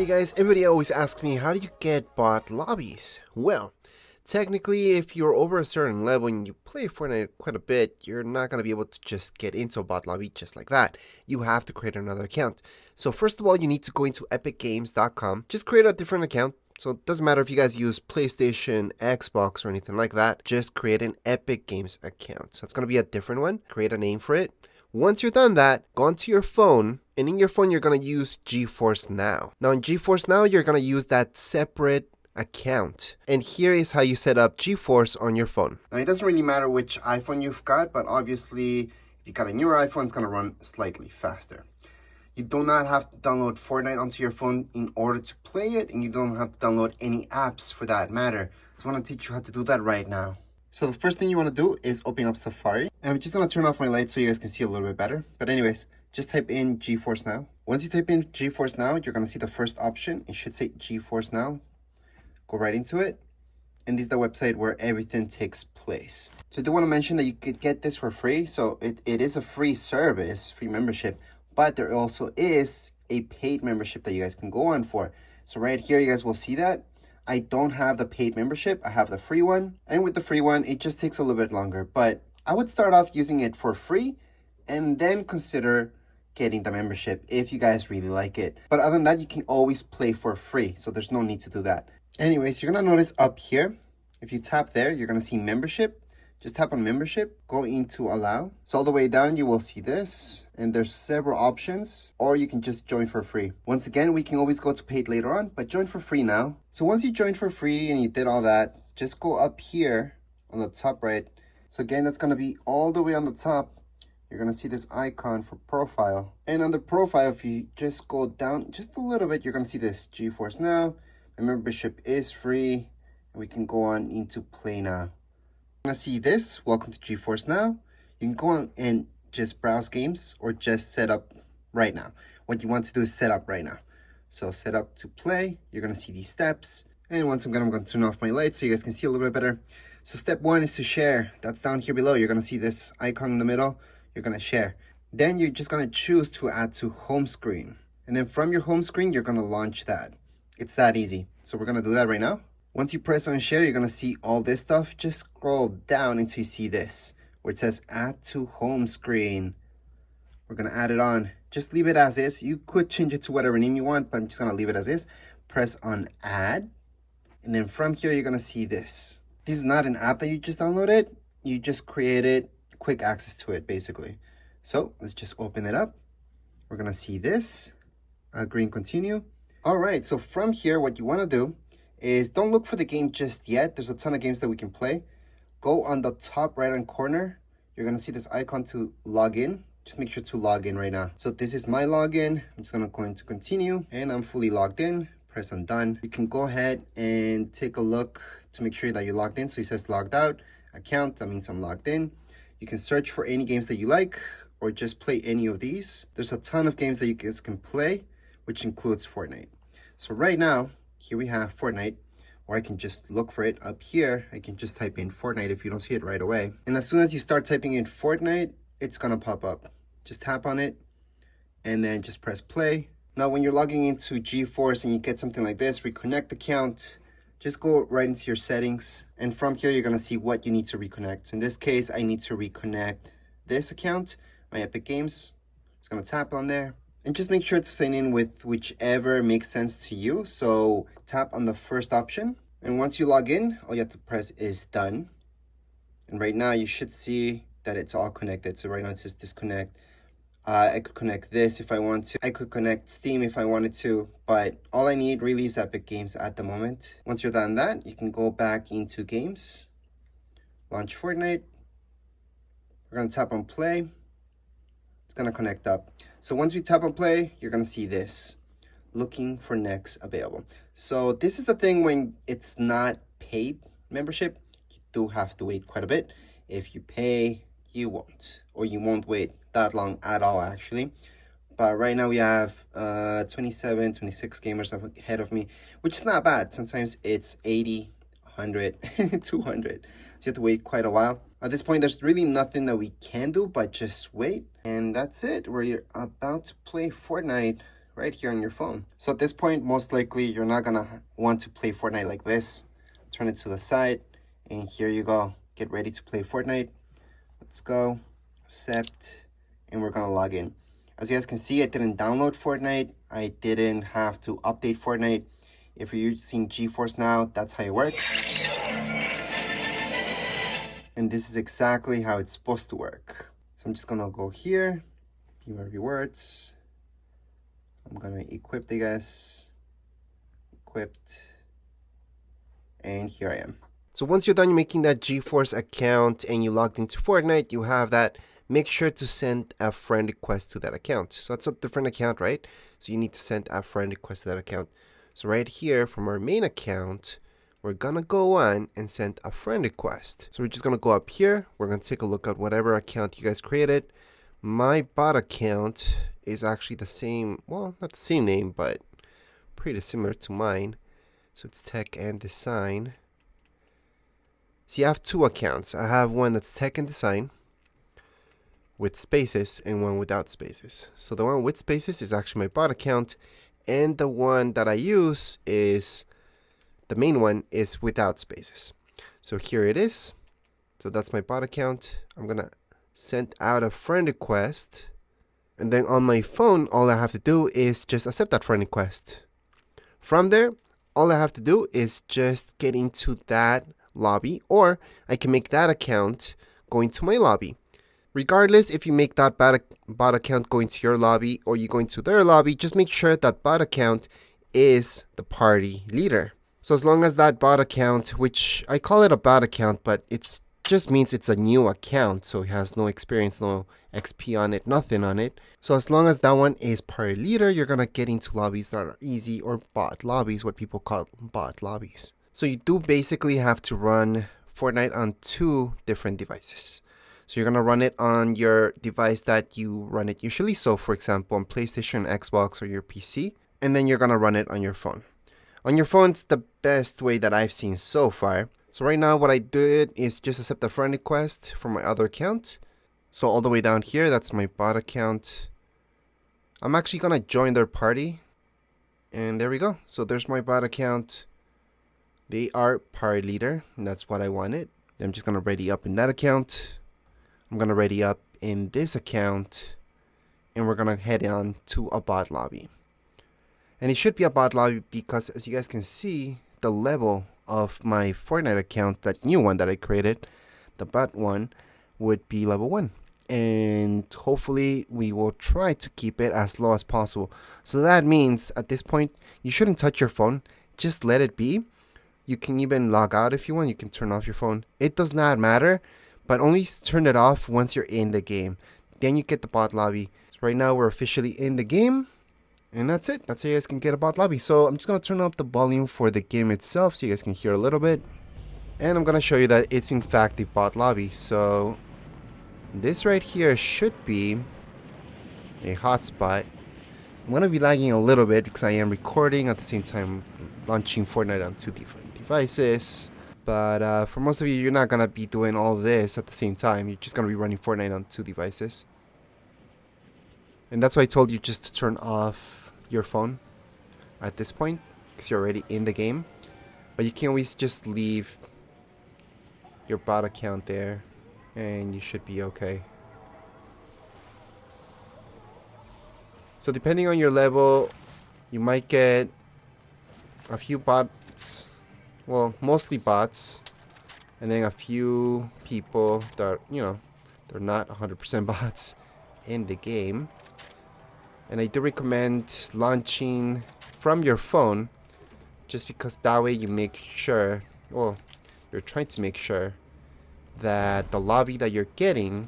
Hey guys, everybody always asks me, how do you get bot lobbies? Well, technically, if you're over a certain level and you play Fortnite quite a bit, you're not going to be able to just get into a bot lobby just like that. You have to create another account. So first of all, you need to go into epicgames.com. Just create a different account. So it doesn't matter if you guys use PlayStation, Xbox, or anything like that. Just create an Epic Games account. So it's going to be a different one. Create a name for it. Once you're done that, go onto your phone, and in your phone, you're going to use GeForce Now. Now, in GeForce Now, you're going to use that separate account. And here is how you set up GeForce on your phone. Now, it doesn't really matter which iPhone you've got, but obviously, if you got a newer iPhone, it's going to run slightly faster. You do not have to download Fortnite onto your phone in order to play it, and you don't have to download any apps for that matter. So I want to teach you how to do that right now. So the first thing you want to do is open up Safari. And I'm just going to turn off my lights so you guys can see a little bit better. But anyways, just type in GeForce Now. Once you type in GeForce Now, you're going to see the first option. It should say GeForce Now. Go right into it. And this is the website where everything takes place. So I do want to mention that you could get this for free. So it is a free service, free membership. But there also is a paid membership that you guys can go on for. So right here, you guys will see that. I don't have the paid membership. I have the free one. And with the free one, it just takes a little bit longer. But I would start off using it for free and then consider getting the membership if you guys really like it. But other than that, you can always play for free. So there's no need to do that. Anyways, you're going to notice up here, if you tap there, you're going to see membership. Just tap on membership, go into allow. So all the way down, you will see this, and there's several options, or you can just join for free. Once again, we can always go to paid later on, but join for free now. So once you join for free and you did all that, just go up here on the top right. So again, that's gonna be all the way on the top. You're gonna see this icon for profile. And on the profile, if you just go down just a little bit, you're gonna see this GeForce Now. My membership is free, and we can go on into play now. Want to see this? Welcome to GeForce Now. You can go on and just browse games or just set up right now. What you want to do is set up right now. So set up to play. You're going to see these steps. And once again, I'm going to turn off my lights so you guys can see a little bit better. So step one is to share. That's down here below. You're going to see this icon in the middle. You're going to share. Then you're just going to choose to add to home screen. And then from your home screen, you're going to launch that. It's that easy. So we're going to do that right now. Once you press on share, you're going to see all this stuff. Just scroll down until you see this, where it says add to home screen. We're going to add it on. Just leave it as is. You could change it to whatever name you want, but I'm just going to leave it as is. Press on add. And then from here, you're going to see this. This is not an app that you just downloaded. You just created quick access to it, basically. So let's just open it up. We're going to see this. Agree and continue. All right. So from here, what you want to do is don't look for the game just yet. There's a ton of games that we can play. Go on the top right hand corner. You're going to see this icon to log in. Just make sure to log in right now. So this is my login. I'm just going to go into continue and I'm fully logged in. Press on done. You can go ahead and take a look to make sure that you're logged in. So it says logged out account. That means I'm logged in. You can search for any games that you like or just play any of these. There's a ton of games that you guys can play, which includes Fortnite. So right now, here we have Fortnite, or I can just look for it up here. I can just type in Fortnite if you don't see it right away. And as soon as you start typing in Fortnite, it's gonna pop up. Just tap on it and then just press play. Now, when you're logging into GeForce and you get something like this, reconnect account, just go right into your settings. And from here, you're gonna see what you need to reconnect. In this case, I need to reconnect this account, my Epic Games. Just gonna tap on there. And just make sure to sign in with whichever makes sense to you. So tap on the first option. And once you log in, all you have to press is done. And right now you should see that it's all connected. So right now it says disconnect. I could connect this if I want to. I could connect Steam if I wanted to. But all I need really is Epic Games at the moment. Once you're done that, you can go back into games. Launch Fortnite. We're going to tap on play. It's going to connect up. So once we tap on play, you're going to see this, looking for next available. So this is the thing when it's not paid membership, you do have to wait quite a bit. If you pay, you won't, or you won't wait that long at all, actually. But right now we have 27, 26 gamers ahead of me, which is not bad. Sometimes it's 80, 100, 200. So you have to wait quite a while. At this point, there's really nothing that we can do but just wait. And that's it. We're about to play Fortnite. right here on your phone. So at this point, most likely you're not gonna want to play Fortnite like this. Turn it to the side, and here you go. Get ready to play Fortnite. Let's go, accept, and we're gonna log in. As you guys can see, I didn't download Fortnite. I didn't have to update Fortnite. If you're using GeForce Now, that's how it works. And this is exactly how it's supposed to work. So I'm just gonna go here, view my rewards. I'm gonna equip the guys, equipped, and here I am. So once you're done making that GeForce account and you logged into Fortnite, you have that. Make sure to send a friend request to that account. So it's a different account, right? So you need to send a friend request to that account. So right here from our main account, we're gonna go on and send a friend request. So we're just gonna go up here. We're gonna take a look at whatever account you guys created. My bot account is actually the same, well, not the same name, but pretty similar to mine. So it's tech and design. See, I have two accounts. I have one that's tech and design with spaces and one without spaces. So the one with spaces is actually my bot account, and the one that I use is, the main one is without spaces. So here it is. So that's my bot account. I'm gonna send out a friend request, and then on my phone, all I have to do is just accept that friend request. From there, all I have to do is just get into that lobby, or I can make that account going to my lobby. Regardless if you make that bot account going to your lobby or you go into their lobby, just make sure that bot account is the party leader. So as long as that bot account, which I call it a bot account, but it's just means it's a new account, so it has no experience, no XP on it, nothing on it. So as long as that one is party leader, you're gonna get into lobbies that are easy, or bot lobbies, what people call bot lobbies. So you do basically have to run Fortnite on two different devices. So you're gonna run it on your device that you run it usually. So for example, on PlayStation, Xbox, or your PC, and then you're gonna run it on your phone. On your phone, it's the best way that I've seen so far. So right now what I did is just accept a friend request from my other account. So all the way down here, that's my bot account. I'm actually gonna join their party. And there we go. So there's my bot account. They are party leader, and that's what I wanted. I'm just gonna ready up in that account. I'm gonna ready up in this account, and we're gonna head on to a bot lobby. And it should be a bot lobby because, as you guys can see, the level of my Fortnite account, that new one that I created, the bot one, would be level 1. And hopefully we will try to keep it as low as possible. So that means at this point, you shouldn't touch your phone. Just let it be. You can even log out if you want. You can turn off your phone. It does not matter, but only turn it off once you're in the game. Then you get the bot lobby. So right now we're officially in the game, and that's it. That's how you guys can get a bot lobby. So I'm just gonna turn up the volume for the game itself so you guys can hear a little bit. And I'm gonna show you that it's in fact the bot lobby. So this right here should be a hotspot. I'm gonna be lagging a little bit because I am recording at the same time launching Fortnite on two different devices. But for most of you, you're not gonna be doing all this at the same time. You're just gonna be running Fortnite on two devices. And that's why I told you just to turn off your phone at this point, because you're already in the game. But you can always just leave your bot account there, and you should be okay. So depending on your level, you might get a few bots, well, mostly bots, and then a few people that, you know, they're not 100% bots in the game. And I do recommend launching from your phone, just because that way you make sure, well, you're trying to make sure that the lobby that you're getting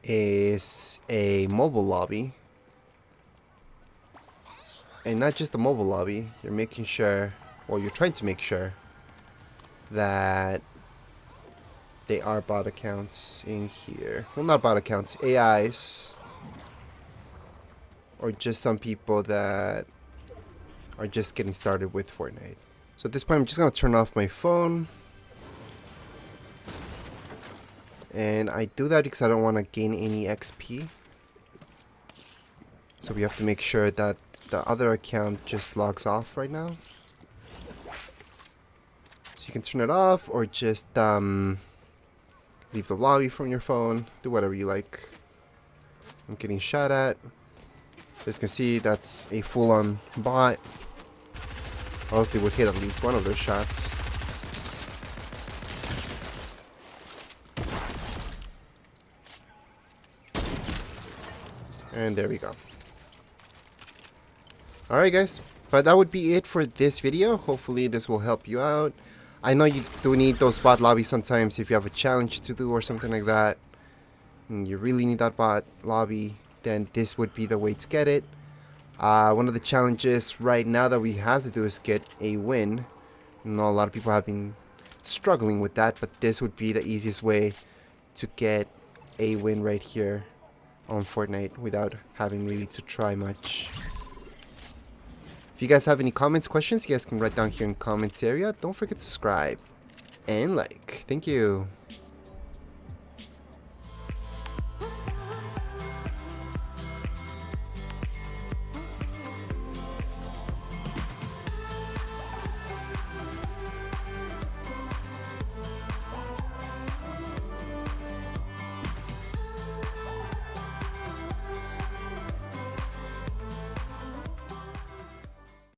is a mobile lobby. And not just a mobile lobby, you're making sure, well, you're trying to make sure that they are bot accounts in here. Well, not bot accounts, AIs. Or just some people that are just getting started with Fortnite. So at this point, I'm just going to turn off my phone. And I do that because I don't want to gain any XP. So we have to make sure that the other account just logs off right now. So you can turn it off or just leave the lobby from your phone. Do whatever you like. I'm getting shot at. As you can see, that's a full-on bot. Or else they would hit at least one of those shots. And there we go. Alright guys, but that would be it for this video. Hopefully this will help you out. I know you do need those bot lobbies sometimes if you have a challenge to do or something like that. And you really need that bot lobby, then this would be the way to get it. One of the challenges right now that we have to do is get a win. I know a lot of people have been struggling with that, but this would be the easiest way to get a win right here on Fortnite without having really to try much. If you guys have any comments, questions, you guys can write down here in the comments area. Don't forget to subscribe and like. Thank you.